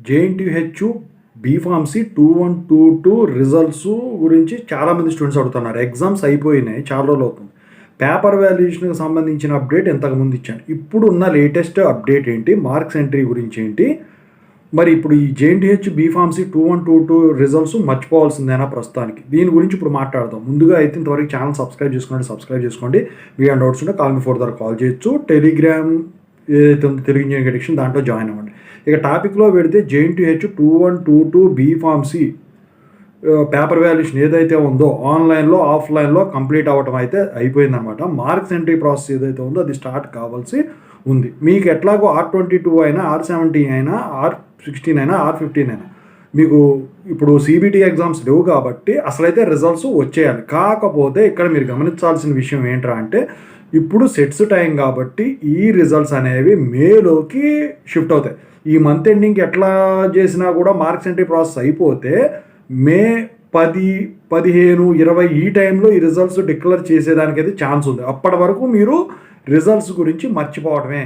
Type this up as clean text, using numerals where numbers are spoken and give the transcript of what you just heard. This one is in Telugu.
జేఎన్టీహెచ్ బీఫార్మసీ 2122 రిజల్ట్స్ గురించి చాలామంది స్టూడెంట్స్ అడుగుతున్నారు. ఎగ్జామ్స్ అయిపోయినాయి, చాలా రోజులు అవుతుంది. పేపర్ వాల్యుయేషన్కి సంబంధించిన అప్డేట్ ఇంతకుముందు ఇచ్చాను. ఇప్పుడు ఉన్న లేటెస్ట్ అప్డేట్ ఏంటి, మార్క్స్ ఎంట్రీ గురించి ఏంటి, మరి ఇప్పుడు ఈ జేఎన్టీహెచ్ బీఫార్మసీ 2122 రిజల్ట్స్ మర్చిపోవాల్సిందేనా ప్రస్తుతానికి, దీని గురించి ఇప్పుడు మాట్లాడదాం. ముందుగా అయితే ఇంతవరకు ఛానల్ సబ్స్క్రైబ్ చేసుకోండి. మీ డౌట్స్ ఉంటే కాల్ మీ ఫోర్ ద్వారా కాల్ చేయొచ్చు. టెలిగ్రామ్ ఏదైతే ఉందో తెలుగు ఇంజనీరింగ్ ఎడిక్షన్, దాంట్లో జాయిన్ అవ్వండి. ఇక టాపిక్లో పెడితే జేఎన్టీహెచ్ 2122 బీఫార్మసీ పేపర్ వాల్యుయేషన్ ఏదైతే ఉందో ఆన్లైన్లో ఆఫ్లైన్లో కంప్లీట్ అవ్వటం అయితే అయిపోయిందనమాట. మార్క్స్ ఎంట్రీ ప్రాసెస్ ఏదైతే ఉందో అది స్టార్ట్ కావాల్సి ఉంది. మీకు ఎట్లాగో R22 అయినా, R17 అయినా, R16 అయినా, R15 అయినా మీకు ఇప్పుడు CBT ఎగ్జామ్స్ లేవు కాబట్టి అసలైతే రిజల్ట్స్ వచ్చేయాలి. కాకపోతే ఇక్కడ మీరు గమనించాల్సిన విషయం ఏంట్రా అంటే, ఇప్పుడు సెట్స్ టైం కాబట్టి ఈ రిజల్ట్స్ అనేవి మేలోకి షిఫ్ట్ అవుతాయి. ఈ మంత్ ఎండింగ్కి ఎట్లా చేసినా కూడా మార్క్స్ ఎంట్రీ ప్రాసెస్ అయిపోతే మే 10, 15, 20 ఈ టైంలో ఈ రిజల్ట్స్ డిక్లేర్ చేసేదానికైతే ఛాన్స్ ఉంది. అప్పటి వరకు మీరు రిజల్ట్స్ గురించి మర్చిపోవడమే.